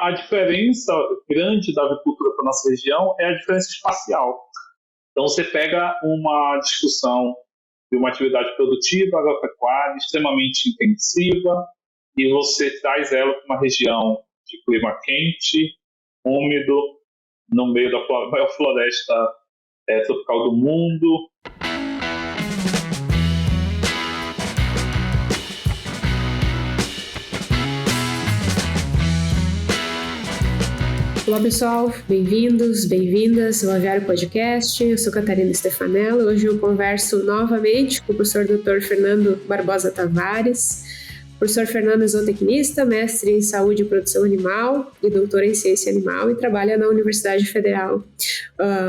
A diferença grande da avicultura para a nossa região é a diferença espacial. Então, você pega uma discussão de uma atividade produtiva, agropecuária, extremamente intensiva, e você traz ela para uma região de clima quente, úmido, no meio da maior floresta tropical do mundo. Olá pessoal, bem-vindos, bem-vindas ao Aviário Podcast. Eu sou Catarina Stefanello. Hoje eu converso novamente com o professor Dr. Fernando Barbosa Tavares. O professor Fernando é zootecnista, mestre em saúde e produção animal e doutor em ciência animal e trabalha na Universidade Federal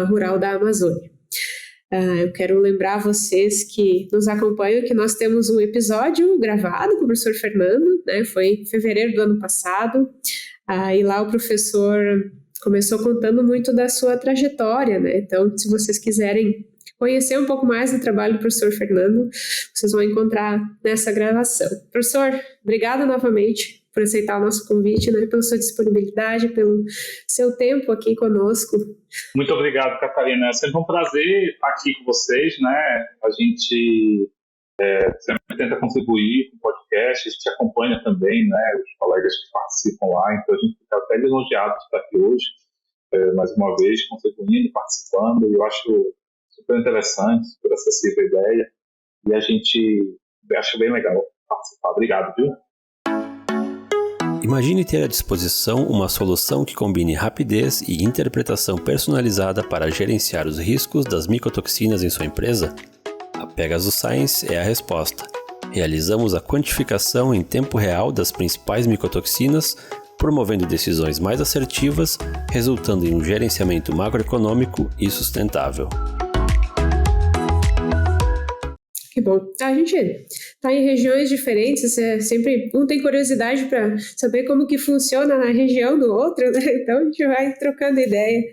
Rural da Amazônia. Eu quero lembrar a vocês que nos acompanham que nós temos um episódio gravado com o professor Fernando, né? Foi em fevereiro do ano passado. E lá o professor começou contando muito da sua trajetória, né? Então, se vocês quiserem conhecer um pouco mais do trabalho do professor Fernando, vocês vão encontrar nessa gravação. Professor, obrigada novamente por aceitar o nosso convite, né? Pela sua disponibilidade, pelo seu tempo aqui conosco. Muito obrigado, Catarina. É sempre um prazer estar aqui com vocês, né? A gente sempre tenta contribuir com o podcast, a gente acompanha também, né, os colegas que participam lá, então a gente fica até lisonjeado de estar aqui hoje, mais uma vez, contribuindo, participando, e eu acho super interessante, super acessível a ideia, e a gente acha bem legal participar. Obrigado, viu? Imagine ter à disposição uma solução que combine rapidez e interpretação personalizada para gerenciar os riscos das micotoxinas em sua empresa? A Pegasus Science é a resposta. Realizamos a quantificação em tempo real das principais micotoxinas, promovendo decisões mais assertivas, resultando em um gerenciamento macroeconômico e sustentável. Que bom. A gente está em regiões diferentes, sempre um tem curiosidade para saber como que funciona na região do outro, né? Então a gente vai trocando ideia.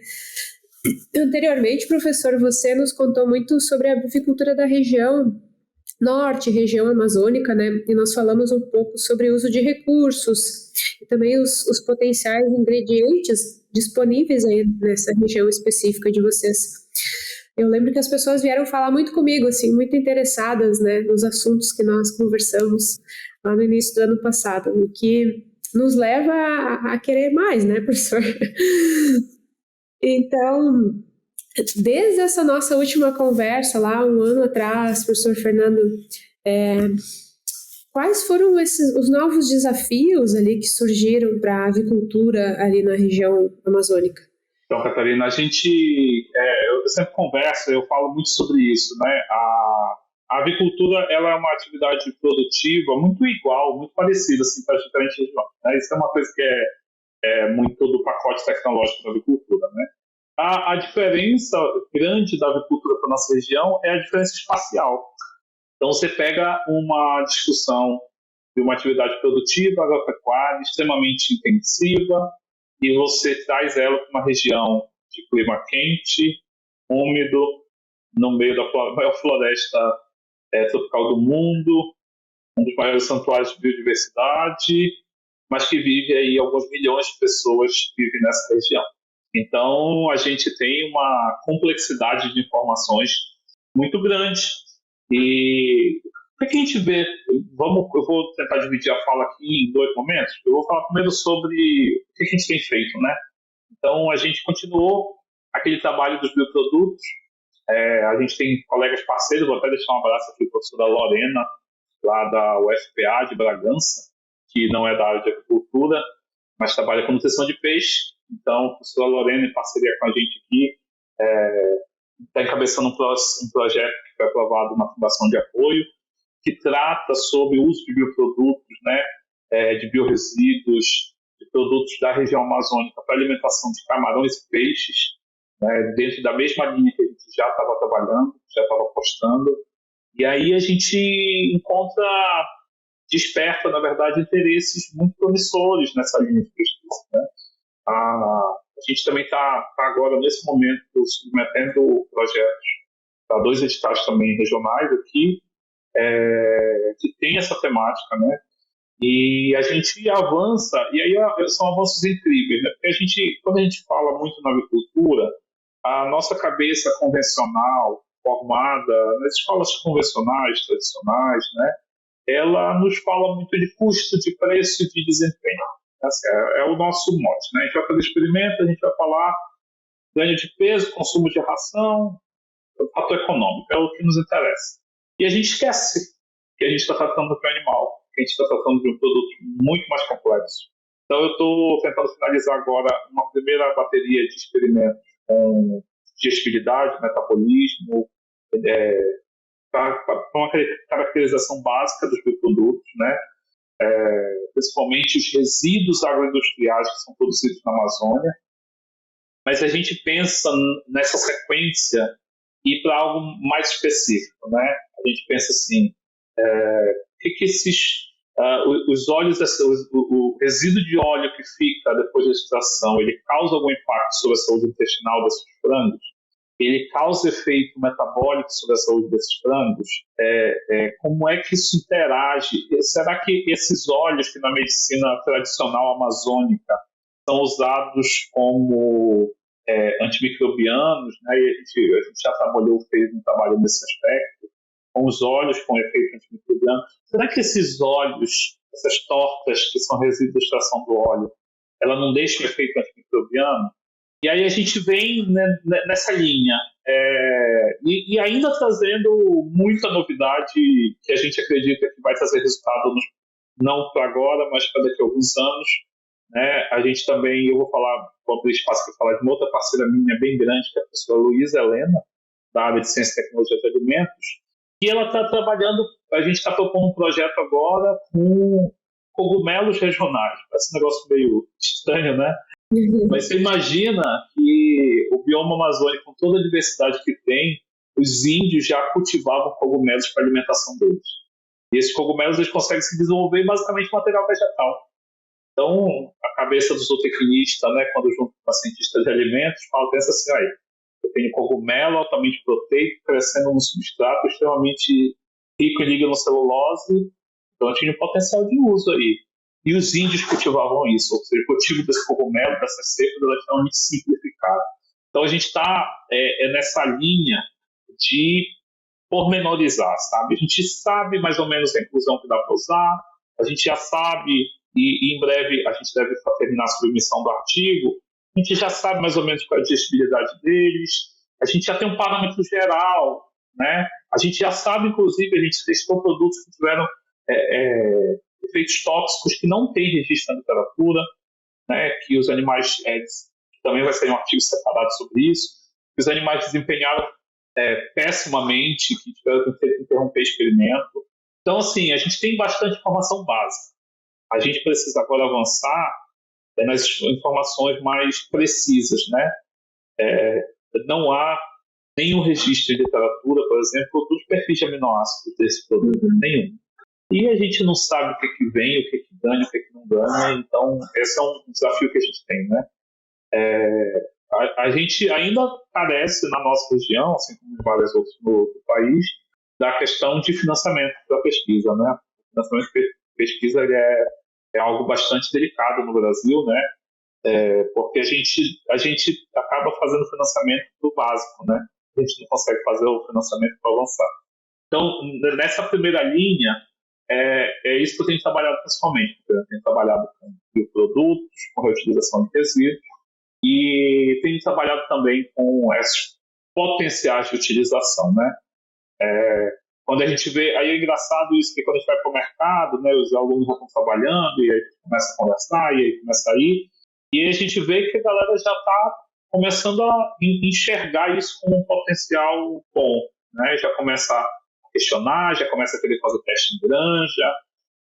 Anteriormente, professor, você nos contou muito sobre a avicultura da região norte, região amazônica, né? E nós falamos um pouco sobre o uso de recursos e também os potenciais ingredientes disponíveis aí nessa região específica de vocês. Eu lembro que as pessoas vieram falar muito comigo, assim, muito interessadas, né, nos assuntos que nós conversamos lá no início do ano passado, o que nos leva a querer mais, né, professor? Então, desde essa nossa última conversa lá, um ano atrás, professor Fernando, quais foram os novos desafios ali que surgiram para a avicultura ali na região amazônica? Então, Catarina, eu sempre converso, eu falo muito sobre isso, né? A avicultura, ela é uma atividade produtiva muito igual, muito parecida, assim, para as diferentes regiões, né? Isso é uma coisa que é muito do pacote tecnológico da avicultura, né? A diferença grande da avicultura para a nossa região é a diferença espacial. Então, você pega uma discussão de uma atividade produtiva, agropecuária, extremamente intensiva, e você traz ela para uma região de clima quente, úmido, no meio da maior floresta tropical do mundo, um dos maiores santuários de biodiversidade, mas que vive aí, alguns milhões de pessoas vivem nessa região. Então, a gente tem uma complexidade de informações muito grande. E o que a gente vê? Eu vou tentar dividir a fala aqui em dois momentos. Eu vou falar primeiro sobre o que a gente tem feito, né? Então, a gente continuou aquele trabalho dos bioprodutos. A gente tem colegas parceiros, vou até deixar um abraço aqui para a professora Lorena, lá da UFPA de Bragança, que não é da área de agricultura, mas trabalha com nutrição de peixe. Então, a professora Lorena, em parceria com a gente aqui, está encabeçando um projeto que foi aprovado na Fundação de Apoio, que trata sobre o uso de bioprodutos, né, de biorresíduos, de produtos da região amazônica para alimentação de camarões e peixes, né, dentro da mesma linha que a gente já estava trabalhando, já estava apostando. E aí a gente desperta, na verdade, interesses muito promissores nessa linha de pesquisa, né? A gente também está agora, nesse momento, submetendo projetos para 2 editais também regionais aqui, que tem essa temática, né? E a gente avança, e aí são avanços incríveis, né? Porque quando a gente fala muito na avicultura, a nossa cabeça convencional, formada nas escolas convencionais, tradicionais, né? Ela nos fala muito de custo, de preço e de desempenho. Assim, é o nosso mote, né? A gente vai fazer experimento, a gente vai falar ganho de peso, consumo de ração, o fator econômico, é o que nos interessa. E a gente esquece que a gente está tratando de um animal, que a gente está tratando de um produto muito mais complexo. Então eu estou tentando finalizar agora uma primeira bateria de experimentos com digestibilidade, metabolismo, para uma caracterização básica dos bioprodutos, né? Principalmente os resíduos agroindustriais que são produzidos na Amazônia. Mas a gente pensa nessa sequência ir para algo mais específico, né? A gente pensa assim, que os óleos, o resíduo de óleo que fica depois da extração, ele causa algum impacto sobre a saúde intestinal desses frangos? Ele causa efeito metabólico sobre a saúde desses frangos? Como é que isso interage? Será que esses óleos que na medicina tradicional amazônica são usados como antimicrobianos, né? E a gente já fez um trabalho nesse aspecto, com os óleos com efeito antimicrobiano. Será que esses óleos, essas tortas que são resíduos da extração do óleo, ela não deixa o efeito antimicrobiano? E aí a gente vem, né, nessa linha, e ainda trazendo muita novidade que a gente acredita que vai trazer resultado não para agora, mas para daqui a alguns anos. Né? A gente também, eu vou abrir espaço para falar de uma outra parceira minha bem grande, que é a professora Luísa Helena, da área de Ciência e Tecnologia de Alimentos, e ela está trabalhando, a gente está propondo um projeto agora com cogumelos regionais. Parece um negócio meio estranho, né? Mas você imagina que o bioma amazônico, com toda a diversidade que tem, os índios já cultivavam cogumelos para a alimentação deles. E esses cogumelos eles conseguem se desenvolver basicamente em material vegetal. Então, a cabeça do zootecnista, né, quando junto com a cientista de alimentos, pensa assim, eu tenho cogumelo altamente proteico crescendo num substrato extremamente rico em lignocelulose, então tinha um potencial de uso aí. E os índios cultivavam isso, ou seja, o cultivo desse cogumelo, dessas cepas, é extremamente simplificado. Então a gente está nessa linha de pormenorizar, sabe? A gente sabe mais ou menos a inclusão que dá para usar, a gente já sabe, e em breve a gente deve terminar a submissão do artigo, a gente já sabe mais ou menos qual é a digestibilidade deles, a gente já tem um parâmetro geral, né? A gente já sabe, inclusive, a gente testou produtos que tiveram efeitos tóxicos que não têm registro na literatura, né? Que os animais, também vai sair um artigo separado sobre isso, que os animais desempenharam pessimamente, que tiveram que interromper experimento. Então, assim, a gente tem bastante informação básica. A gente precisa agora avançar nas informações mais precisas, né? Não há nenhum registro em literatura, por exemplo, dos perfis de aminoácidos desse produto, nenhum. E a gente não sabe o que vem, o que ganha, o que não ganha, então esse é um desafio que a gente tem, né? A gente ainda carece na nossa região, assim como em várias outras no país, da questão de financiamento da pesquisa, né? O financiamento de pesquisa é algo bastante delicado no Brasil, né? Porque a gente acaba fazendo financiamento do básico, né? A gente não consegue fazer o financiamento para avançar. Então, nessa primeira linha, é isso que eu tenho trabalhado principalmente. Eu tenho trabalhado com bioprodutos, com reutilização de resíduos, e tenho trabalhado também com esses potenciais de utilização, né? Quando a gente vê, aí é engraçado isso, que quando a gente vai para o mercado, né, os alunos já estão trabalhando, e aí começa a conversar, e aí começa a ir, e aí a gente vê que a galera já está começando a enxergar isso como um potencial bom, né? Já começa a questionar, já começa a querer fazer teste em granja,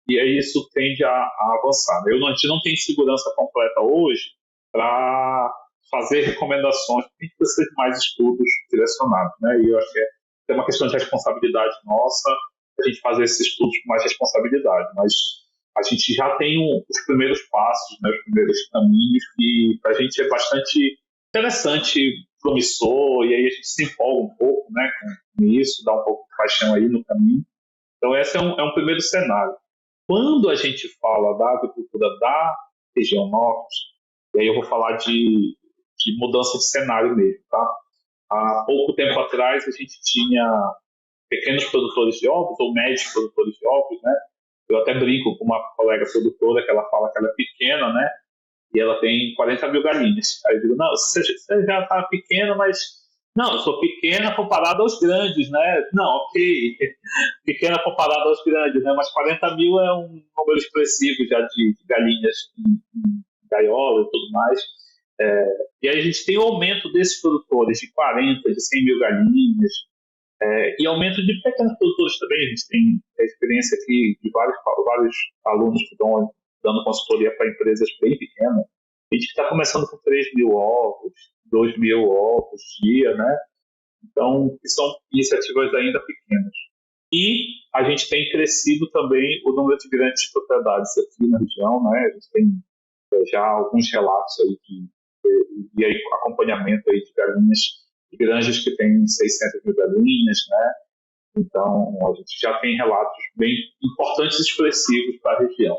e aí isso tende a avançar. A gente não tem segurança completa hoje para fazer recomendações, porque a gente precisa de mais estudos direcionados, né? E eu acho que é uma questão de responsabilidade nossa a gente fazer esses estudos com mais responsabilidade, mas a gente já tem os primeiros passos, né, os primeiros caminhos, que para a gente é bastante interessante, promissor, e aí a gente se empolga um pouco, né, com isso, dá um pouco de paixão aí no caminho. Então esse é um primeiro cenário. quando a gente fala da agricultura da região norte, e aí eu vou falar de mudança de cenário mesmo, tá? Há pouco tempo atrás a gente tinha pequenos produtores de ovos ou médios produtores de ovos, né? Eu até brinco com uma colega produtora que ela fala que ela é pequena, né? E ela tem 40 mil galinhas. Aí eu digo, não, você já está pequena, mas... Não, eu sou pequena comparada aos grandes, né? Não, ok, pequena comparada aos grandes, né? Mas 40 mil é um número expressivo já de galinhas em gaiola e tudo mais. E aí a gente tem o aumento desses produtores de 40, de 100 mil galinhas, e aumento de pequenos produtores também. A gente tem a experiência aqui de vários alunos que estão dando consultoria para empresas bem pequenas. A gente está começando com 3 mil ovos, 2 mil ovos dia, né? Então, são iniciativas ainda pequenas. E a gente tem crescido também o número de grandes propriedades aqui na região, né? A gente tem já alguns relatos aí e aí acompanhamento aí de galinhas, de granjas que tem 600 mil galinhas, né? Então, a gente já tem relatos bem importantes e expressivos para a região.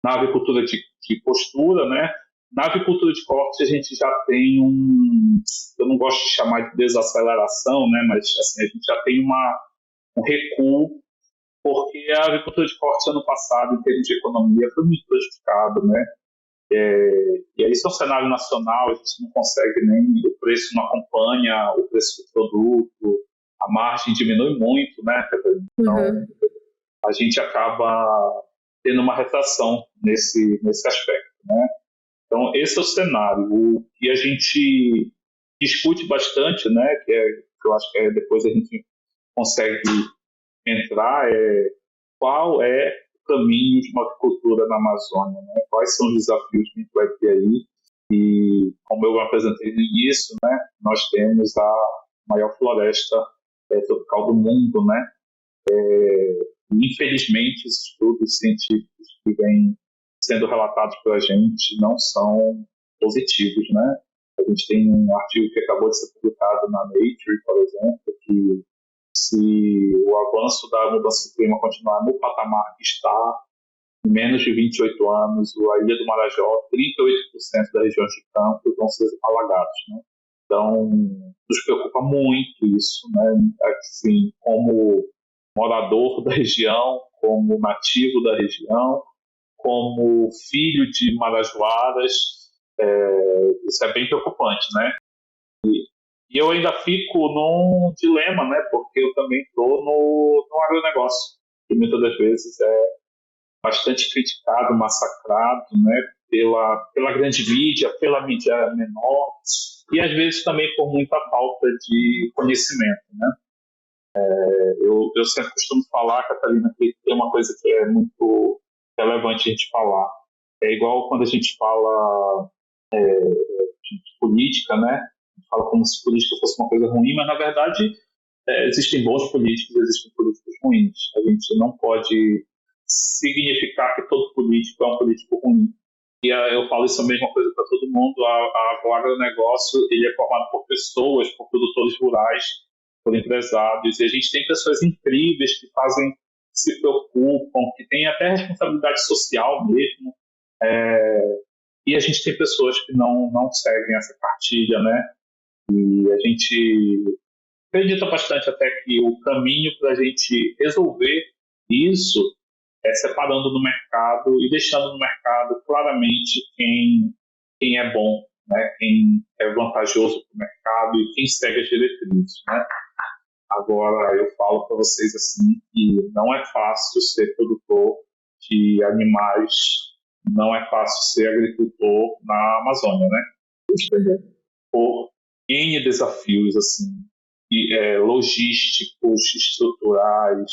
Na agricultura de postura, né? Na agricultura de corte, a gente já tem eu não gosto de chamar de desaceleração, né? Mas assim, a gente já tem um recuo, porque a agricultura de corte ano passado, em termos de economia, foi muito prejudicada, né? E aí, isso é um cenário nacional, a gente não consegue nem, o preço não acompanha o preço do produto, a margem diminui muito, né, Catarina? Então, a gente acaba tendo uma retração nesse aspecto, né? Então, esse é o cenário. O que a gente discute bastante, né, que eu acho que depois a gente consegue entrar, qual é o caminho de uma agricultura na Amazônia, né? Quais são os desafios que a gente vai ter aí? E, como eu apresentei no início, né, nós temos a maior floresta tropical do mundo, né? Infelizmente, esses estudos científicos que vêm sendo relatados pela gente não são positivos, né? A gente tem um artigo que acabou de ser publicado na Nature, por exemplo, que se o avanço da mudança do clima continuar no patamar que está, em menos de 28 anos, a Ilha do Marajó, 38% das regiões de campo vão ser alagados, né? Então, nos preocupa muito isso, né? Assim, como morador da região, como nativo da região, como filho de marajoaras, isso é bem preocupante, né? E eu ainda fico num dilema, né? Porque eu também estou no agronegócio, que muitas das vezes é bastante criticado, massacrado, né? Pela grande mídia, pela mídia menor, e às vezes também por muita falta de conhecimento, né? Eu sempre costumo falar, Catarina, que tem uma coisa que é muito relevante a gente falar. É igual quando a gente fala de política, né? A gente fala como se política fosse uma coisa ruim, mas na verdade existem bons políticos, existem políticos ruins. A gente não pode significar que todo político é um político ruim. E eu falo isso a mesma coisa para todo mundo. O agronegócio ele é formado por pessoas, por produtores rurais, por empresários, e a gente tem pessoas incríveis que se preocupam, que têm até responsabilidade social mesmo, e a gente tem pessoas que não seguem essa cartilha, né? E a gente acredita bastante até que o caminho para a gente resolver isso é separando do mercado e deixando no mercado claramente quem é bom, né? Quem é vantajoso para o mercado e quem segue as diretrizes, né? Agora, eu falo para vocês assim que não é fácil ser produtor de animais, não é fácil ser agricultor na Amazônia, né? Por N desafios, assim, logísticos, estruturais,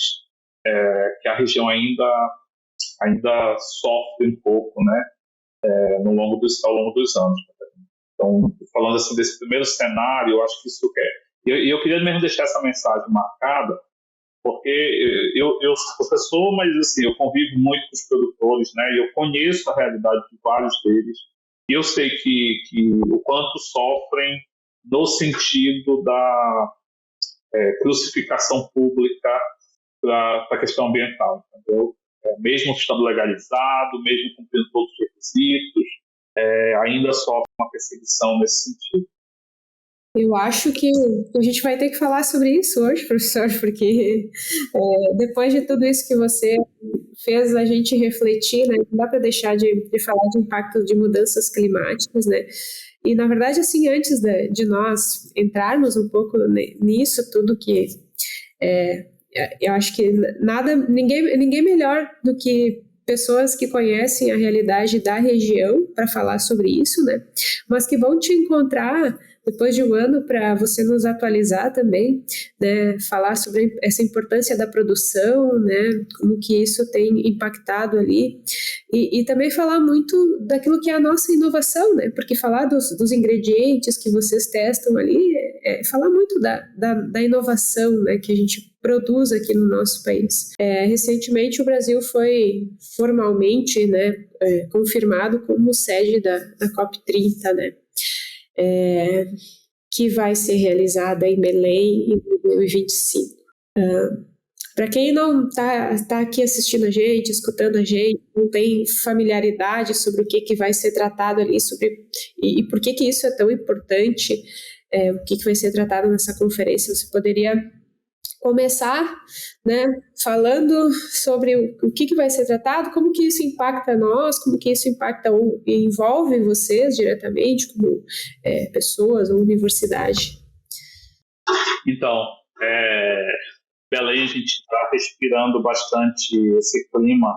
que a região ainda sofre um pouco, né? Ao longo dos anos. Então, falando assim desse primeiro cenário, eu acho que isso eu queria mesmo deixar essa mensagem marcada, porque eu sou professor, mas assim, eu convivo muito com os produtores, né? E eu conheço a realidade de vários deles, e eu sei que o quanto sofrem no sentido da crucificação pública para a questão ambiental, entendeu? mesmo estando legalizado, mesmo cumprindo todos os requisitos, ainda sofre uma perseguição nesse sentido. Eu acho que a gente vai ter que falar sobre isso hoje, professor, porque depois de tudo isso que você fez a gente refletir, né, não dá para deixar de falar de impacto de mudanças climáticas, né? E, na verdade, assim, antes de nós entrarmos um pouco nisso tudo que eu acho que ninguém melhor do que pessoas que conhecem a realidade da região para falar sobre isso, né? Mas que vão te encontrar depois de um ano para você nos atualizar também, né? Falar sobre essa importância da produção, né? Como que isso tem impactado ali e também falar muito daquilo que é a nossa inovação, né? Porque falar dos ingredientes que vocês testam ali falar muito da inovação, né? Que a gente produz aqui no nosso país. Recentemente o Brasil foi formalmente, né, confirmado como sede da COP30, né, que vai ser realizada em Belém em 2025. Para quem não está aqui assistindo a gente, escutando a gente, não tem familiaridade sobre o que vai ser tratado ali, e por que isso é tão importante, o que vai ser tratado nessa conferência, você poderia começar, né, falando sobre o que vai ser tratado, como que isso impacta nós, como que isso impacta ou envolve vocês diretamente, como pessoas ou universidade. Então, Belém, a gente está respirando bastante esse clima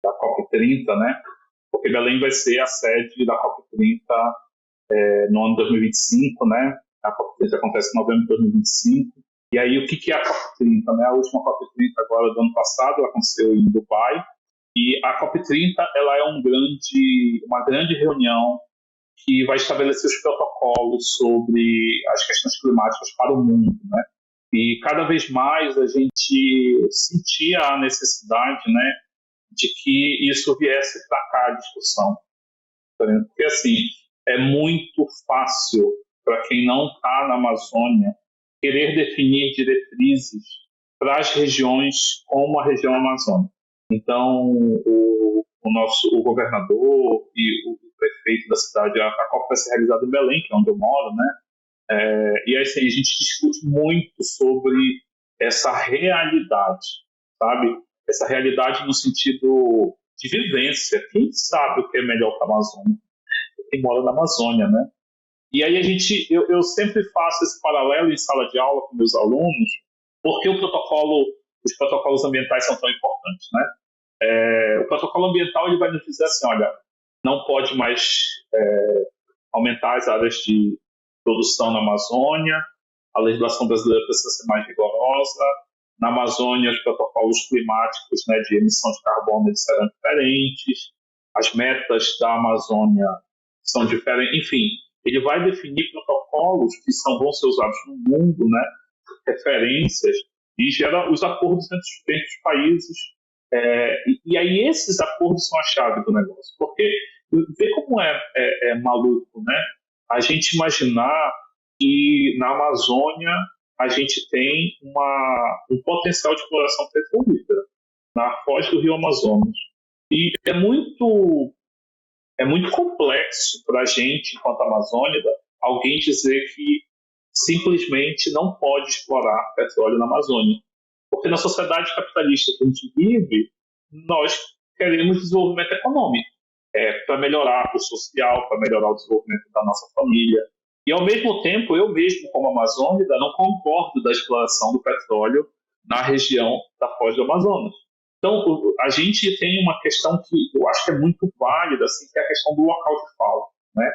da COP30, né? Porque Belém vai ser a sede da COP30 no ano de 2025, né? A COP30 acontece em novembro de 2025. E aí, o que é a COP30? Né? A última COP30 agora do ano passado, ela aconteceu em Dubai. E a COP30 ela é uma grande reunião que vai estabelecer os protocolos sobre as questões climáticas para o mundo, né? E cada vez mais a gente sentia a necessidade, né, de que isso viesse para cá a discussão. Porque, assim, é muito fácil para quem não está na Amazônia querer definir diretrizes para as regiões como a região Amazônia. Então, o governador e o prefeito da cidade, a COP vai ser realizada em Belém, que é onde eu moro, né? E assim, a gente discute muito sobre essa realidade, sabe? Essa realidade no sentido de vivência. Quem sabe o que é melhor para a Amazônia? Quem mora na Amazônia, né? E aí eu sempre faço esse paralelo em sala de aula com meus alunos, porque os protocolos ambientais são tão importantes, né? O protocolo ambiental ele vai nos dizer assim, olha, não pode mais aumentar as áreas de produção na Amazônia, a legislação brasileira precisa ser mais rigorosa, na Amazônia os protocolos climáticos, né, de emissão de carbono eles serão diferentes, as metas da Amazônia são diferentes, enfim, ele vai definir protocolos que vão ser usados no mundo, né, referências, e gera os acordos entre os países. E aí esses acordos são a chave do negócio, porque vê como é maluco, né? A gente imaginar que na Amazônia a gente tem um potencial de exploração petrolífera na foz do Rio Amazonas. E é muito complexo para a gente, enquanto amazônida, alguém dizer que simplesmente não pode explorar petróleo na Amazônia. Porque na sociedade capitalista que a gente vive, nós queremos desenvolvimento econômico, para melhorar o social, para melhorar o desenvolvimento da nossa família. E, ao mesmo tempo, eu mesmo, como amazônida, não concordo da exploração do petróleo na região da foz do Amazonas. Então, a gente tem uma questão que eu acho que é muito válida, assim, que é a questão do local de fala, né?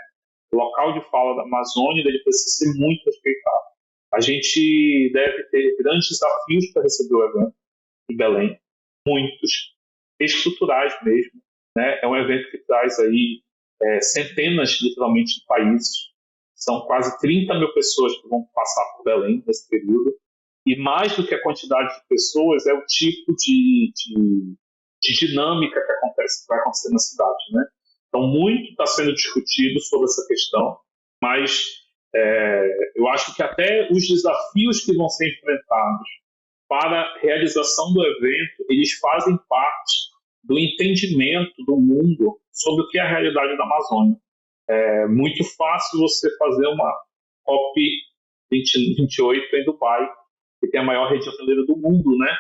O local de fala da Amazônia ele precisa ser muito respeitado. A gente deve ter grandes desafios para receber o evento em Belém, muitos, estruturais mesmo, né? É um evento que traz aí centenas, literalmente, de países. São quase 30 mil pessoas que vão passar por Belém nesse período. E mais do que a quantidade de pessoas, é o tipo de dinâmica que vai acontecer na cidade, né? Então, muito está sendo discutido sobre essa questão, mas eu acho que até os desafios que vão ser enfrentados para a realização do evento, eles fazem parte do entendimento do mundo sobre o que é a realidade da Amazônia. É muito fácil você fazer uma COP28 em Dubai, que tem a maior rede hoteleira do mundo, né?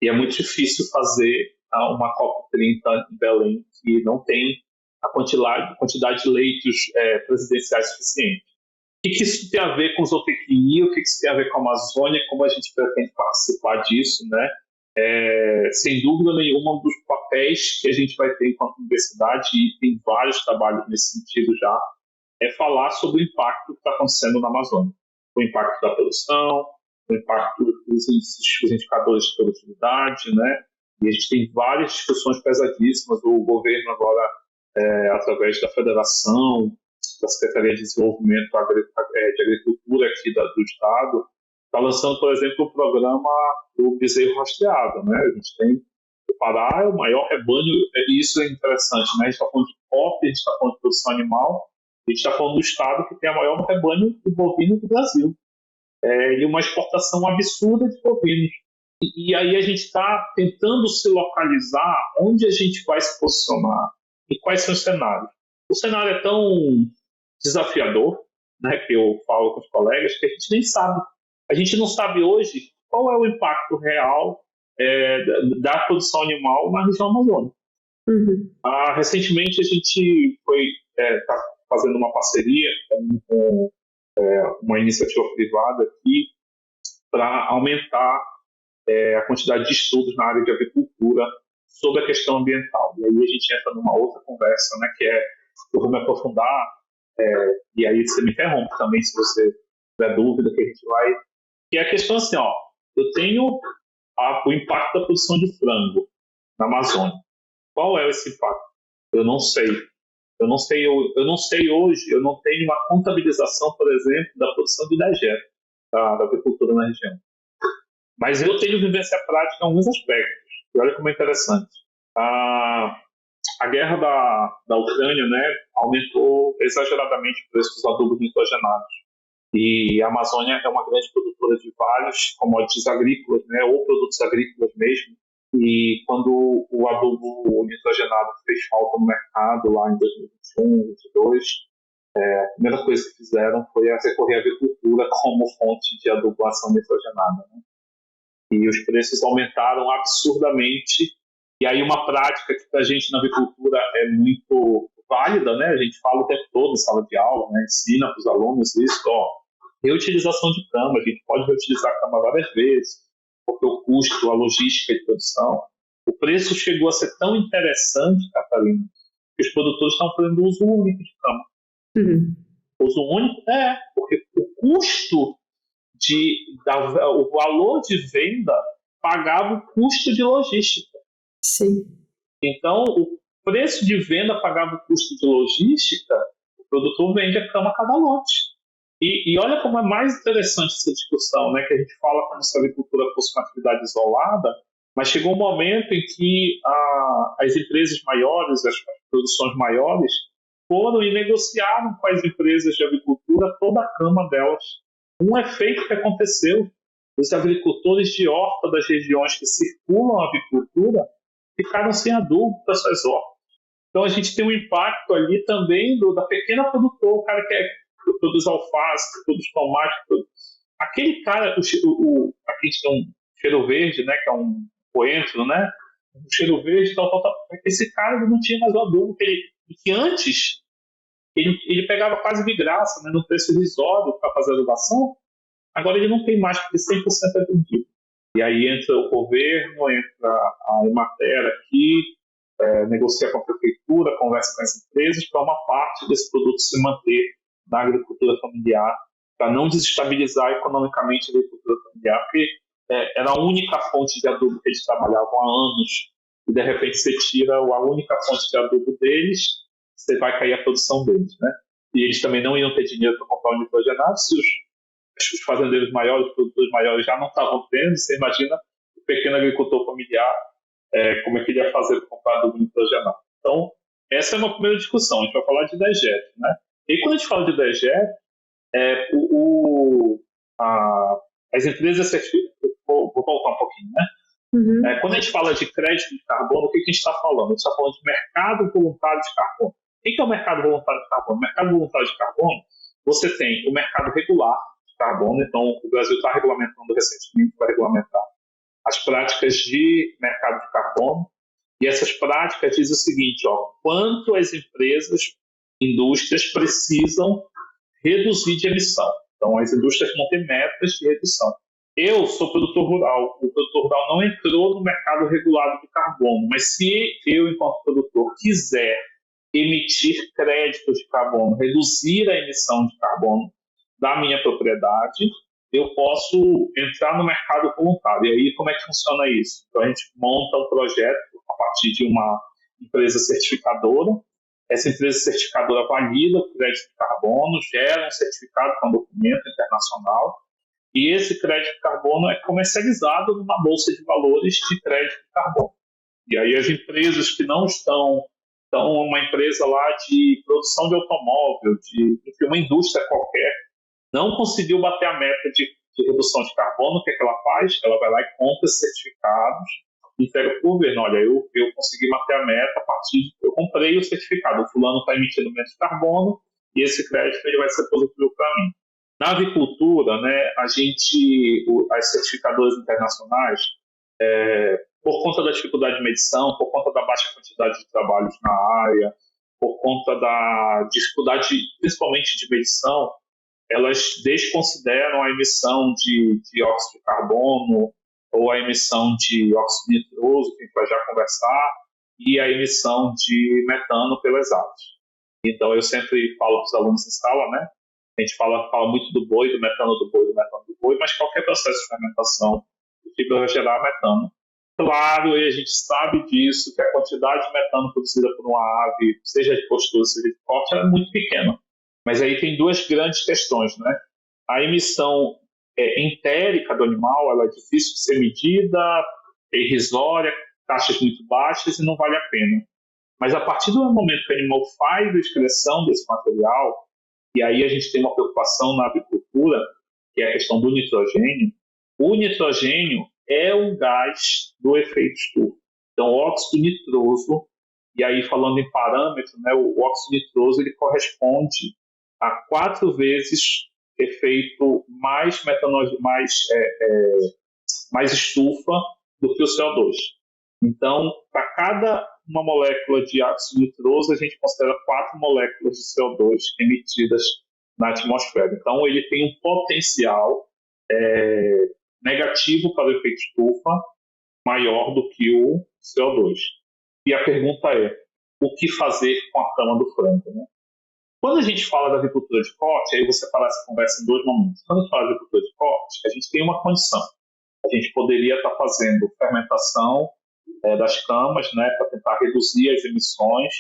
E é muito difícil fazer uma COP30 em Belém, que não tem a quantidade de leitos presidenciais suficiente. O que isso tem a ver com zootecnia? O que isso tem a ver com a Amazônia? Como a gente pretende participar disso, né? Sem dúvida nenhuma, um dos papéis que a gente vai ter enquanto universidade, e tem vários trabalhos nesse sentido já, é falar sobre o impacto que está acontecendo na Amazônia. O impacto da produção, o impacto dos indicadores de produtividade, né? E a gente tem várias discussões pesadíssimas. O governo agora, através da Federação, da Secretaria de Desenvolvimento de Agricultura aqui do Estado, está lançando, por exemplo, o programa do bezerro rastreado, né? A gente tem o Pará, é o maior rebanho, e isso é interessante, né? A gente está falando de COP, a gente está falando de produção animal, a gente está falando do Estado que tem o maior rebanho de bovino do Brasil. E uma exportação absurda de bovinos. E aí a gente está tentando se localizar onde a gente vai se posicionar e quais são os cenários. O cenário é tão desafiador, né, que eu falo com os colegas, que a gente nem sabe. A gente não sabe hoje qual é o impacto real da produção animal na região amazônica. Uhum. Recentemente a gente está fazendo uma parceria com uma iniciativa privada aqui para aumentar a quantidade de estudos na área de agricultura sobre a questão ambiental. E aí a gente entra numa outra conversa, né, que eu vou me aprofundar, e aí você me interrompe também se você tiver dúvida, que a gente vai... Que é a questão assim, eu tenho o impacto da produção de frango na Amazônia. Qual é esse impacto? Eu não sei. Eu não sei hoje, eu não tenho uma contabilização, por exemplo, da produção de dejeto da agricultura na região. Mas eu tenho vivência prática em alguns aspectos. E olha como é interessante. A guerra da Ucrânia, né, aumentou exageradamente o preço dos adubos nitrogenados. E a Amazônia é uma grande produtora de vários commodities agrícolas, né, ou produtos agrícolas mesmo. E quando o adubo nitrogenado fez falta no mercado, lá em 2021, 2022, a primeira coisa que fizeram foi recorrer à agricultura como fonte de adubação nitrogenada, né? E os preços aumentaram absurdamente. E aí uma prática que para a gente na agricultura é muito válida, né? A gente fala o tempo todo em sala de aula, né? Ensina para os alunos isso, reutilização de cama. A gente pode reutilizar a cama várias vezes, porque o custo, a logística de produção, o preço chegou a ser tão interessante, Catarina, que os produtores estão fazendo uso único de cama. Uhum. Uso único? Porque o custo o valor de venda pagava o custo de logística. Sim. Então, o preço de venda pagava o custo de logística, o produtor vende a cama a cada lote. E olha como é mais interessante essa discussão, né, que a gente fala como se a agricultura fosse uma atividade isolada, mas chegou um momento em que as empresas maiores, as produções maiores, foram e negociaram com as empresas de agricultura toda a cama delas. Um efeito que aconteceu, os agricultores de horta das regiões que circulam a agricultura ficaram sem adubo para suas hortas. Então a gente tem um impacto ali também da pequena produtora, o cara que produz alface, que produz tomate, aquele cara, aqui a gente tem um cheiro verde, né, que é um coentro, né, um cheiro verde, tal, esse cara não tinha mais o adubo que antes ele pegava quase de graça, né, no preço irrisório para fazer a adubação. Agora ele não tem mais, porque 100% é vendido. E aí entra o governo, entra a Emater aqui, negocia com a prefeitura, conversa com as empresas para uma parte desse produto se manter na agricultura familiar, para não desestabilizar economicamente a agricultura familiar, porque era a única fonte de adubo que eles trabalhavam há anos, e de repente você tira a única fonte de adubo deles, você vai cair a produção deles, né? E eles também não iam ter dinheiro para comprar o nitrogenado, se os fazendeiros maiores, os produtores maiores já não estavam tendo, você imagina o pequeno agricultor familiar, como é que ele ia fazer para comprar adubo nitrogenado. Então, essa é uma primeira discussão, a gente vai falar de dejeto, né? E quando a gente fala de dejeto, as empresas certificadas, vou voltar um pouquinho, né? Quando a gente fala de crédito de carbono, o que a gente está falando? A gente está falando de mercado voluntário de carbono. O que é o mercado voluntário de carbono? O mercado voluntário de carbono, você tem o mercado regular de carbono, então o Brasil está regulamentando recentemente para regulamentar as práticas de mercado de carbono, e essas práticas dizem o seguinte, quanto as indústrias precisam reduzir de emissão. Então, as indústrias vão ter metas de redução. Eu sou produtor rural. O produtor rural não entrou no mercado regulado de carbono, mas se eu, enquanto produtor, quiser emitir créditos de carbono, reduzir a emissão de carbono da minha propriedade, eu posso entrar no mercado voluntário. E aí, como é que funciona isso? Então, a gente monta um projeto a partir de uma empresa certificadora. Essa empresa certificadora valida o crédito de carbono, gera um certificado com um documento internacional, e esse crédito de carbono é comercializado numa bolsa de valores de crédito de carbono. E aí as empresas que não estão uma empresa lá de produção de automóvel, de uma indústria qualquer, não conseguiu bater a meta de redução de carbono, o que é que ela faz? Ela vai lá e compra certificados e entrega para o governo. Olha, eu consegui bater a meta a partir de... Eu comprei o certificado, o fulano está emitindo menos de carbono e esse crédito ele vai ser positivo para mim. Na avicultura, né, as certificadoras internacionais, por conta da dificuldade de medição, por conta da baixa quantidade de trabalhos na área, por conta da dificuldade, principalmente de medição, elas desconsideram a emissão de dióxido de carbono ou a emissão de óxido nitroso, que a gente vai já conversar, e a emissão de metano pelas aves. Então, eu sempre falo para os alunos em sala, né? A gente fala muito do boi, do metano do boi, mas qualquer processo de fermentação vai gerar metano. Claro, e a gente sabe disso, que a quantidade de metano produzida por uma ave, seja de postura, seja de corte, ela é muito pequena. Mas aí tem duas grandes questões, né? A emissão entérica do animal, ela é difícil de ser medida, é irrisória, taxas muito baixas e não vale a pena. Mas a partir do momento que o animal faz a excreção desse material, e aí a gente tem uma preocupação na avicultura, que é a questão do nitrogênio. O nitrogênio é um gás do efeito estufa. Então, o óxido nitroso, e aí falando em parâmetro, né, o óxido nitroso ele corresponde a 4 vezes efeito mais estufa do que o CO2. Então, para cada uma molécula de óxido nitroso, a gente considera 4 moléculas de CO2 emitidas na atmosfera. Então, ele tem um potencial negativo para o efeito estufa maior do que o CO2. E a pergunta é, o que fazer com a cama do frango, né? Quando a gente fala da agricultura de corte, aí você para essa conversa em 2 momentos. Quando a gente fala da agricultura de corte, a gente tem uma condição. A gente poderia estar fazendo fermentação das camas, né, para tentar reduzir as emissões,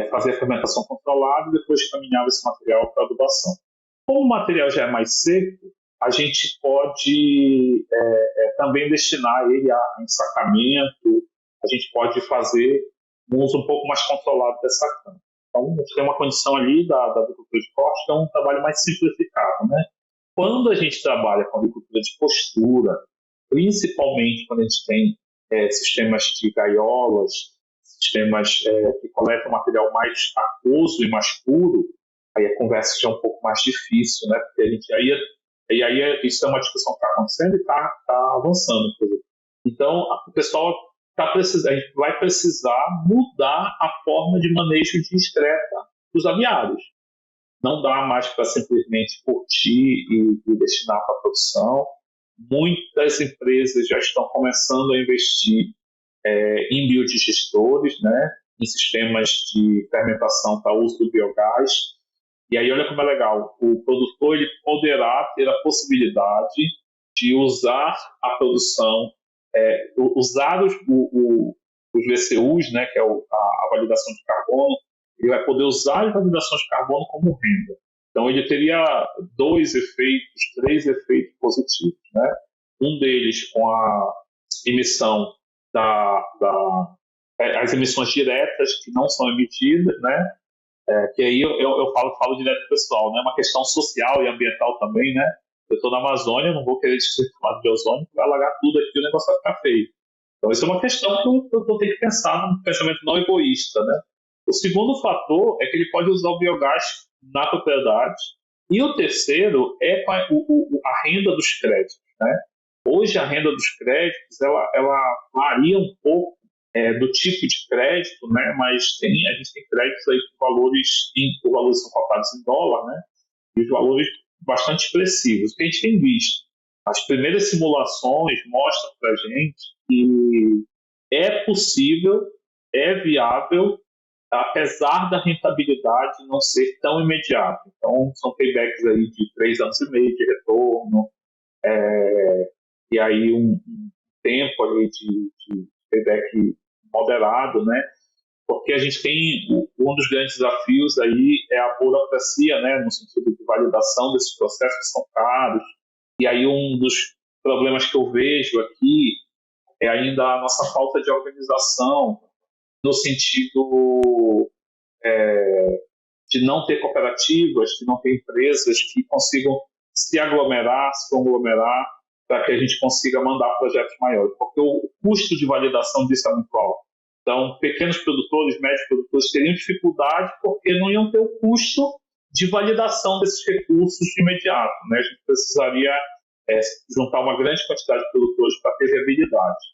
fazer a fermentação controlada e depois caminhar esse material para adubação. Como o material já é mais seco, a gente pode também destinar ele a ensacamento, a gente pode fazer um uso um pouco mais controlado dessa cama. Então, a gente tem uma condição ali da agricultura de corte, que é um trabalho mais simplificado, né? Quando a gente trabalha com agricultura de postura, principalmente quando a gente tem sistemas de gaiolas, sistemas que coletam material mais aquoso e mais puro, aí a conversa já é um pouco mais difícil, né? Porque a gente isso é uma discussão que está acontecendo e está avançando. Então, o pessoal a gente vai precisar mudar a forma de manejo de excreta dos aviários. Não dá mais para simplesmente curtir e destinar para a produção. Muitas empresas já estão começando a investir em biodigestores, né, em sistemas de fermentação para uso do biogás. E aí, olha como é legal, o produtor ele poderá ter a possibilidade de usar a produção, usar os VCUs, né, que é a validação de carbono, ele vai poder usar as validações de carbono como renda. Então, ele teria 2 efeitos, 3 efeitos positivos, né? Um deles com a emissão as emissões diretas que não são emitidas, né? Que aí eu falo direto para o pessoal, né? Uma questão social e ambiental também, né? Eu estou na Amazônia, não vou querer destruir o camada de ozônio, vai alagar tudo aqui, o negócio vai ficar feio. Então, isso é uma questão que eu tenho que pensar num pensamento não egoísta, né? O segundo fator é que ele pode usar o biogás na propriedade. E o terceiro é a renda dos créditos, né? Hoje, a renda dos créditos ela varia um pouco do tipo de crédito, né? Mas a gente tem créditos aí com valores são cotados em dólar, né? E os valores bastante expressivos. O que a gente tem visto? As primeiras simulações mostram para a gente que é possível, é viável, apesar da rentabilidade não ser tão imediata. Então, são paybacks aí de 3 anos e meio de retorno, e aí um tempo ali de payback moderado, né? Porque a gente tem um dos grandes desafios aí é a burocracia, né? No sentido de validação desses processos que são caros. E aí um dos problemas que eu vejo aqui é ainda a nossa falta de organização, no sentido de não ter cooperativas, de não ter empresas que consigam se conglomerar, para que a gente consiga mandar projetos maiores. Porque o custo de validação disso é muito alto. Então, pequenos produtores, médios produtores teriam dificuldade porque não iam ter o custo de validação desses recursos de imediato, né? A gente precisaria juntar uma grande quantidade de produtores para ter viabilidade.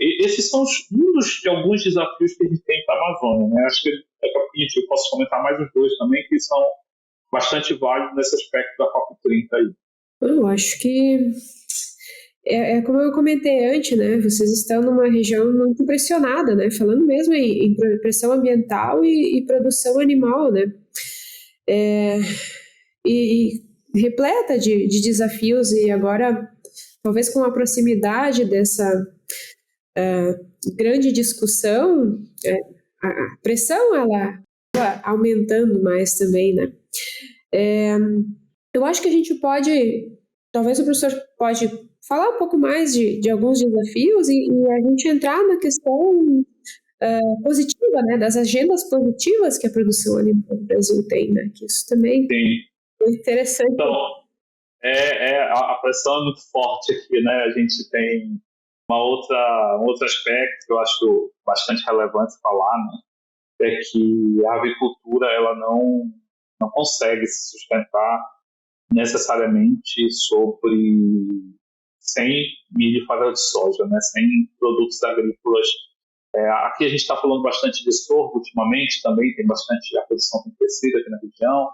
Esses são de alguns desafios que a gente tem para a Amazônia, né? Acho que eu posso comentar mais uns dois também, que são bastante válidos nesse aspecto da COP30 aí. Eu acho que como eu comentei antes, né? Vocês estão numa região muito pressionada, né? Falando mesmo em pressão ambiental e produção animal, né? E repleta de desafios, e agora, talvez com a proximidade dessa grande discussão, a pressão ela aumentando mais também, né? Eu acho que a gente talvez o professor pode falar um pouco mais de alguns desafios e a gente entrar na questão positiva, né, das agendas positivas que a produção animal no Brasil tem, né, que isso também é interessante. Então, a pressão é muito forte aqui, né, a gente tem um outro aspecto que eu acho bastante relevante falar, né, é que a avicultura ela não consegue se sustentar necessariamente sem milho e farelo de soja, né? Sem produtos agrícolas. Aqui a gente está falando bastante de sorgo ultimamente, também tem bastante, a produção tem crescido aqui na região,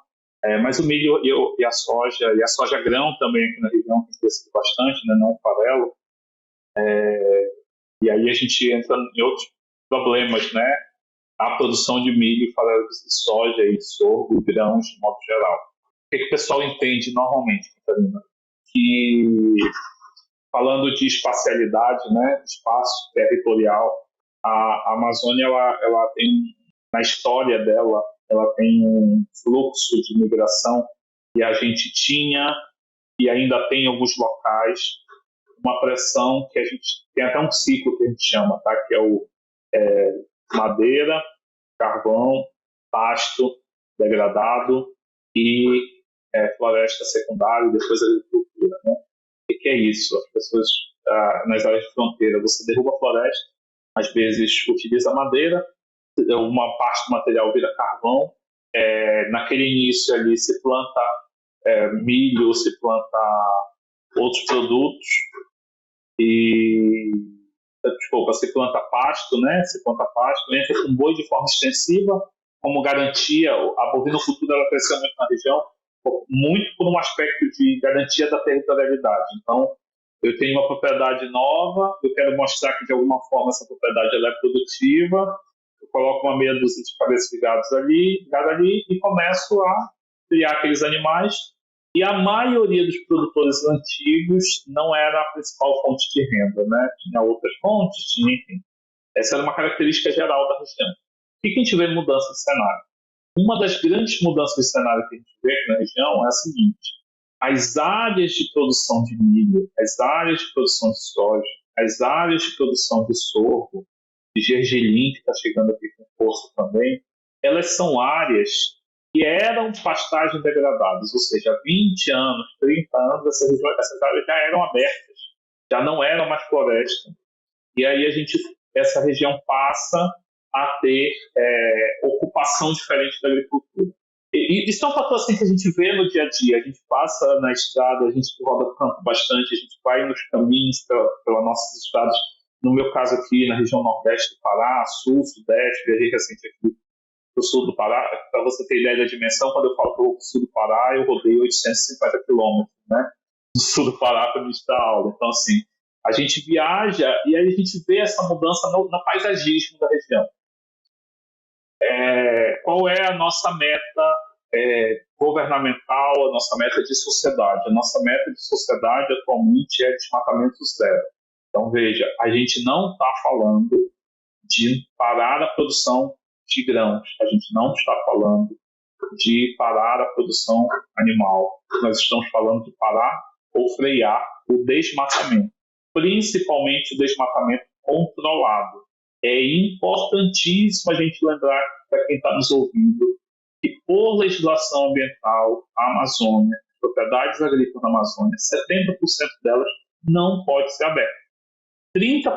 mas o milho e a soja grão também aqui na região tem crescido bastante, né? Não o farelo. E aí a gente entra em outros problemas, né? A produção de milho, farelo de soja e sorgo, grãos de modo geral. O que o pessoal entende normalmente, Catarina? Que, falando de espacialidade, né, espaço territorial, a Amazônia ela tem, na história dela, ela tem um fluxo de migração, e a gente tinha e ainda tem em alguns locais uma pressão que a gente tem até um ciclo que a gente chama, tá? Que é o madeira, carvão, pasto degradado e floresta secundária e depois agricultura, né? O que é isso? As pessoas nas áreas de fronteira, você derruba a floresta, às vezes utiliza madeira, uma parte do material vira carvão, naquele início ali se planta milho, se planta outros produtos se planta pasto, né? Se planta pasto, entra com boi de forma extensiva, como garantia. A bovinocultura ela cresceu muito na região, muito por um aspecto de garantia da territorialidade. Então, eu tenho uma propriedade nova, eu quero mostrar que de alguma forma essa propriedade ela é produtiva, eu coloco uma meia dúzia de cabeças de gado ali e começo a criar aqueles animais. E a maioria dos produtores antigos não era a principal fonte de renda, né? Tinha outras fontes, enfim. Essa era uma característica geral da região. O que a gente vê mudança de cenário? Uma das grandes mudanças de cenário que a gente vê aqui na região é a seguinte: as áreas de produção de milho, as áreas de produção de soja, as áreas de produção de sorgo, de gergelim, que está chegando aqui com força também, elas são áreas que eram pastagens degradadas, ou seja, há 20 anos, 30 anos, essas áreas já eram abertas, já não eram mais floresta, e aí essa região passa a ter ocupação diferente da agricultura. E isso é um fator assim que a gente vê no dia a dia. A gente passa na estrada, a gente roda campo bastante, a gente vai nos caminhos pelos nossos estados. No meu caso aqui, na região nordeste do Pará, sul, sudeste, viajei recente aqui para o sul do Pará. Para você ter ideia da dimensão, quando eu falo para o sul do Pará, eu rodei 850 quilômetros, né, do sul do Pará para ministrar aula. Então, assim, a gente viaja e aí a gente vê essa mudança no paisagismo da região. Qual é a nossa meta governamental, a nossa meta de sociedade? A nossa meta de sociedade atualmente é desmatamento zero. Então, veja, a gente não está falando de parar a produção de grãos, a gente não está falando de parar a produção animal, nós estamos falando de parar ou frear o desmatamento, principalmente o desmatamento controlado. É importantíssimo a gente lembrar para quem está nos ouvindo que, por legislação ambiental, a Amazônia, as propriedades agrícolas da Amazônia, 70% delas não pode ser aberta. 30%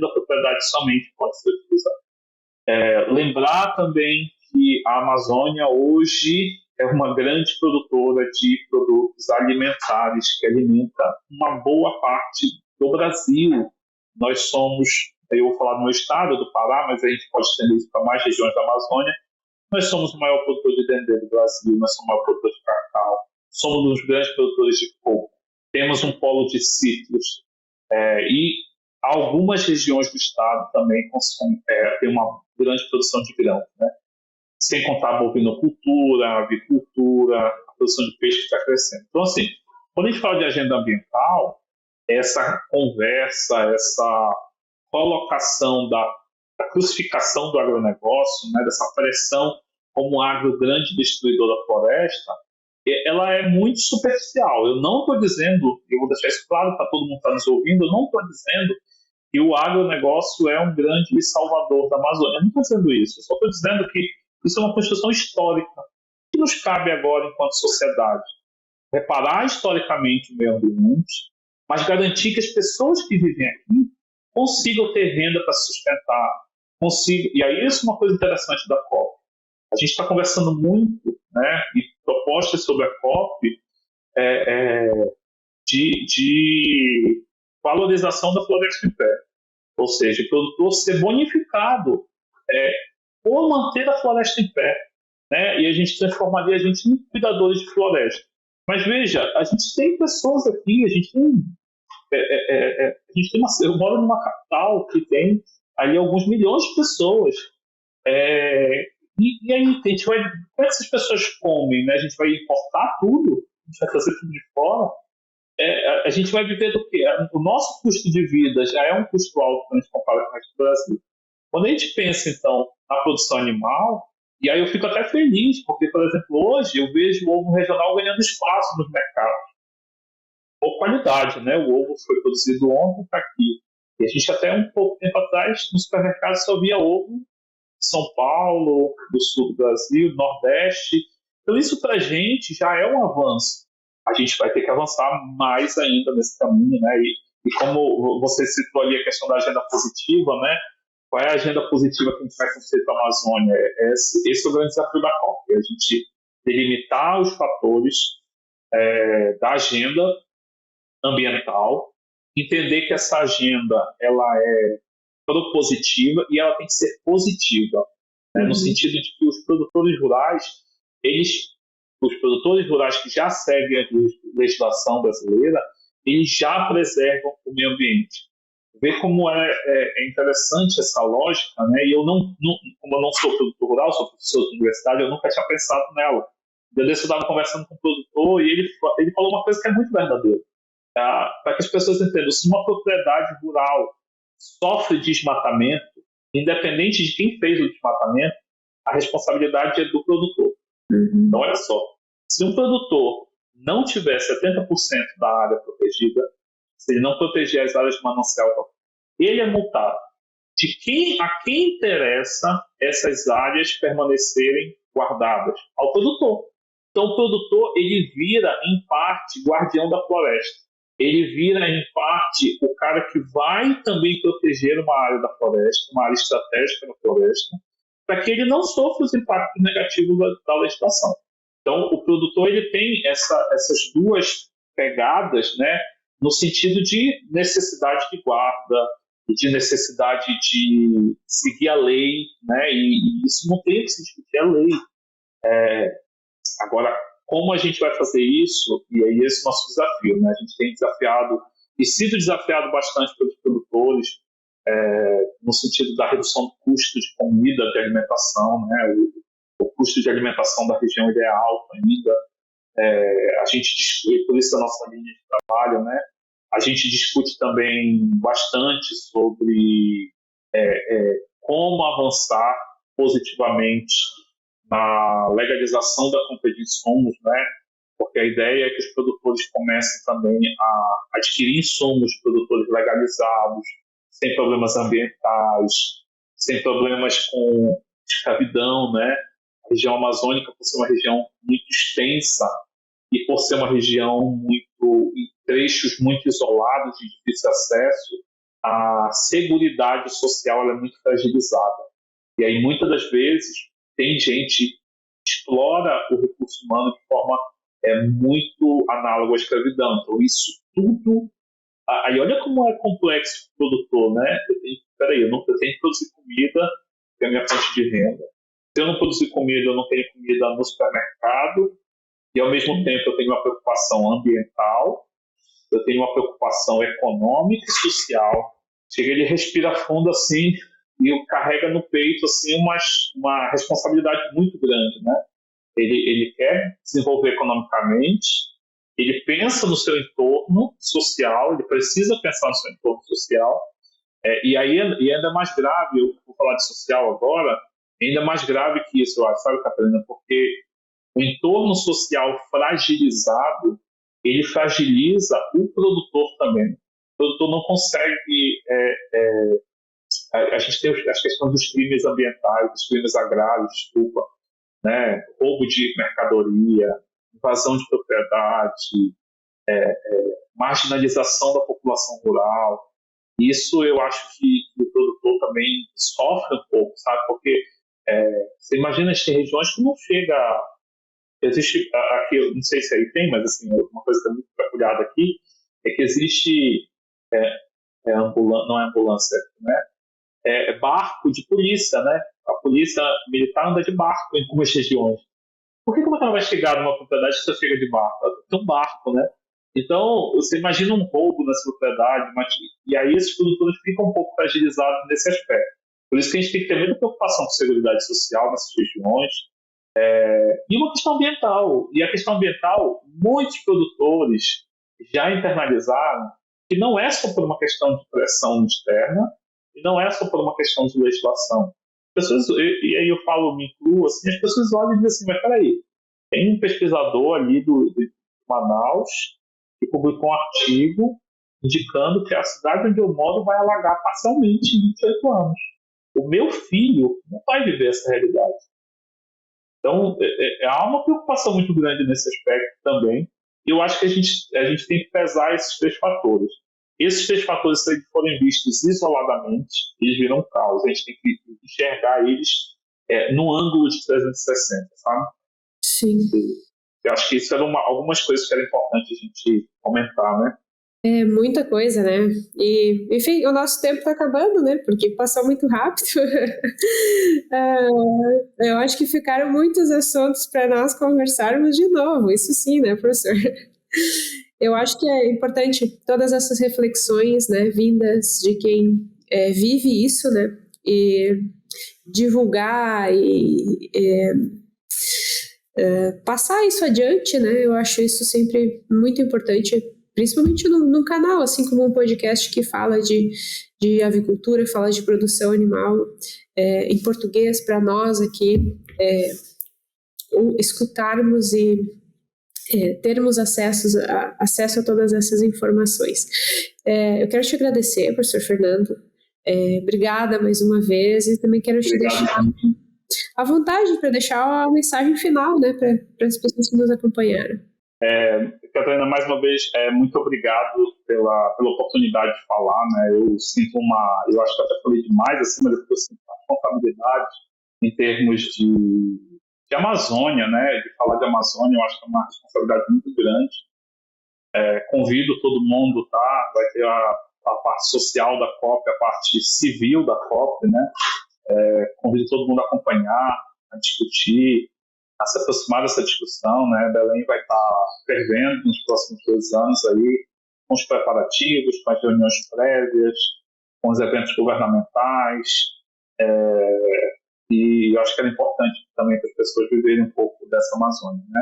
da propriedade somente pode ser utilizada. Lembrar também que a Amazônia hoje é uma grande produtora de produtos alimentares que alimenta uma boa parte do Brasil. Nós somos, eu vou falar do meu estado, do Pará, mas a gente pode estender isso para mais regiões da Amazônia. Nós somos o maior produtor de dendê do Brasil, nós somos o maior produtor de cacau, somos um dos grandes produtores de coco, temos um polo de cítrus, e algumas regiões do estado também têm uma grande produção de grãos, né? Sem contar a bovinocultura, a avicultura, a produção de peixe que está crescendo. Então, assim, quando a gente fala de agenda ambiental, essa conversa, essa colocação da crucificação do agronegócio, né, dessa pressão como um agro grande destruidor da floresta, ela é muito superficial. Eu não estou dizendo, eu vou deixar isso claro para todo mundo que está nos ouvindo, eu não estou dizendo que o agronegócio é um grande salvador da Amazônia. Eu não estou dizendo isso. Eu só estou dizendo que isso é uma construção histórica que nos cabe agora enquanto sociedade. Reparar historicamente o meio ambiente, mas garantir que as pessoas que vivem aqui consigam ter renda para se sustentar. E aí isso é uma coisa interessante da COP. A gente está conversando muito, né, e propostas sobre a COP de valorização da floresta em pé. Ou seja, o produtor ser bonificado por manter a floresta em pé, né, e a gente transformaria a gente em cuidadores de floresta. Mas veja, a gente tem pessoas aqui, eu moro numa capital que tem ali alguns milhões de pessoas. E aí, a gente como é que essas pessoas comem? Né? A gente vai importar tudo? A gente vai trazer tudo de fora? A gente vai viver do quê? O nosso custo de vida já é um custo alto quando a gente compara com o resto do Brasil. Quando a gente pensa, então, na produção animal, e aí eu fico até feliz, porque, por exemplo, hoje eu vejo o ovo regional ganhando espaço nos mercados. Ou qualidade, né? O ovo foi produzido ontem, está aqui. E a gente até um pouco tempo atrás, no supermercado, só via ovo de São Paulo, do sul do Brasil, do Nordeste. Então isso para a gente já é um avanço. A gente vai ter que avançar mais ainda nesse caminho, né? E como você citou ali a questão da agenda positiva, né? Qual é a agenda positiva que a gente vai construir para a Amazônia? Esse é o grande desafio da COP, a gente delimitar os fatores da agenda ambiental, entender que essa agenda ela é propositiva e ela tem que ser positiva, né? No sentido de que os produtores rurais que já seguem a legislação brasileira, eles já preservam o meio ambiente. Ver como é interessante essa lógica, né? E eu como eu não sou produtor rural, sou professor de universidade, eu nunca tinha pensado nela. Eu estava conversando com o produtor e ele falou uma coisa que é muito verdadeira. Para que as pessoas entendam, se uma propriedade rural sofre desmatamento, independente de quem fez o desmatamento, a responsabilidade é do produtor. Então, olha só, se um produtor não tiver 70% da área protegida, se ele não proteger as áreas de manancial, ele é multado. A quem interessa essas áreas permanecerem guardadas? Ao produtor. Então, o produtor ele vira, em parte, guardião da floresta. ele vira, em parte, o cara que vai também proteger uma área da floresta, uma área estratégica da floresta, para que ele não sofra os impactos negativos da legislação. Então, o produtor ele tem essas duas pegadas, né, no sentido de necessidade de guarda e de necessidade de seguir a lei, né, e isso não tem que se discutir, a lei. Agora, como a gente vai fazer isso? E aí esse é o nosso desafio, né? A gente tem desafiado e sido desafiado bastante pelos produtores, no sentido da redução do custo de comida, de alimentação, né? O custo de alimentação da região ele é alto ainda. A gente discute, por isso a nossa linha de trabalho, né? A gente discute também bastante sobre como avançar positivamente na legalização da compra de insumos, né? Porque a ideia é que os produtores comecem também a adquirir insumos de produtores legalizados, sem problemas ambientais, sem problemas com escravidão, né? A região amazônica, por ser uma região muito extensa e por ser uma região em trechos muito isolados, de difícil acesso, a seguridade social ela é muito fragilizada. E aí, muitas das vezes, tem gente que explora o recurso humano de forma muito análoga à escravidão. Então, isso tudo... Aí, olha como é complexo o produtor, né? Eu tenho que produzir comida, que é a minha fonte de renda. Se eu não produzir comida, eu não tenho comida no supermercado. E, ao mesmo tempo, eu tenho uma preocupação ambiental, eu tenho uma preocupação econômica e social. Chega, ele respira fundo assim e carrega no peito assim, uma responsabilidade muito grande, né? Ele quer desenvolver economicamente, ele pensa no seu entorno social, ele precisa pensar no seu entorno social, e ainda mais grave, eu vou falar de social agora, ainda mais grave que isso, eu acho, sabe, Catarina? Porque o entorno social fragilizado, ele fragiliza o produtor também. O produtor não consegue... a gente tem as questões dos crimes ambientais, dos crimes agrários, né? Roubo de mercadoria, invasão de propriedade, marginalização da população rural. Isso eu acho que o produtor também sofre um pouco, sabe? Porque você imagina, tem regiões que não chega... Existe aqui, não sei se aí tem, mas assim, uma coisa que é muito peculiar daqui é que existe não é ambulância, né? Barco de polícia, né? A polícia militar anda de barco em algumas regiões. Por que como ela vai chegar numa propriedade que só chega de barco? Ela tem um barco, né? Então, você imagina um roubo nessa propriedade, e aí esses produtores ficam um pouco fragilizados nesse aspecto. Por isso que a gente tem que ter muita preocupação com seguridade social nessas regiões. E uma questão ambiental. E a questão ambiental, muitos produtores já internalizaram que não é só por uma questão de pressão externa e não é só por uma questão de legislação. E aí eu falo, me incluo, assim, as pessoas olham e dizem assim, mas peraí, tem um pesquisador ali de Manaus que publicou um artigo indicando que a cidade onde eu moro vai alagar parcialmente em 28 anos. O meu filho não vai viver essa realidade. Então, há uma preocupação muito grande nesse aspecto também. E eu acho que a gente tem que pesar esses três fatores. Esses três fatores, se eles forem vistos isoladamente, eles viram um caos. A gente tem que enxergar eles no ângulo de 360, sabe? Sim. Eu acho que isso eram algumas coisas que era importante a gente comentar, né? Muita coisa, né? E, enfim, o nosso tempo está acabando, né? Porque passou muito rápido. Eu acho que ficaram muitos assuntos para nós conversarmos de novo. Isso sim, né, professor? Eu acho que é importante todas essas reflexões, né, vindas de quem vive isso, né? E divulgar e passar isso adiante, né? Eu acho isso sempre muito importante, principalmente no canal, assim como um podcast que fala de avicultura, fala de produção animal em português, para nós aqui escutarmos e termos acesso a todas essas informações. Eu quero te agradecer, professor Fernando. Obrigada mais uma vez, e também quero te deixar à vontade para deixar a mensagem final, né, para as pessoas que nos acompanharam. Catarina, mais uma vez, muito obrigado pela oportunidade de falar, né? Eu acho que eu até falei demais, assim, mas eu sinto uma responsabilidade em termos de Amazônia, né? De falar de Amazônia, eu acho que é uma responsabilidade muito grande. Convido todo mundo, tá? Vai ter a parte social da COP, a parte civil da COP, né? Convido todo mundo a acompanhar, a discutir, a se aproximar dessa discussão, né? Belém vai estar fervendo nos próximos 2 anos aí, com os preparativos, com as reuniões prévias, com os eventos governamentais, e eu acho que era importante também para as pessoas viverem um pouco dessa Amazônia, né?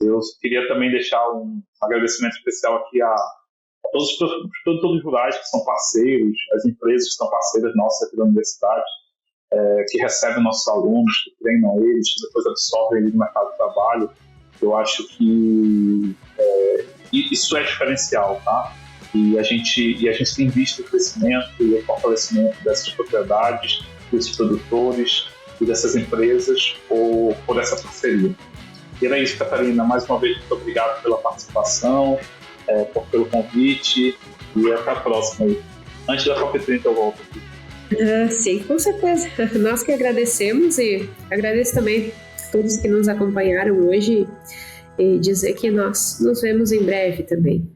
Eu queria também deixar um agradecimento especial aqui a todos os produtores rurais que são parceiros, as empresas que são parceiras nossas aqui da universidade, que recebem nossos alunos, que treinam eles, que depois absorvem eles no mercado de trabalho. Eu acho que isso é diferencial, tá? E a gente tem visto o crescimento e o fortalecimento dessas propriedades, desses produtores e dessas empresas por essa parceria. E era isso, Catarina. Mais uma vez, muito obrigado pela participação, pelo convite, e até a próxima. Antes da COP30 eu volto aqui. Sim, com certeza. Nós que agradecemos, e agradeço também a todos que nos acompanharam hoje, e dizer que nós nos vemos em breve também.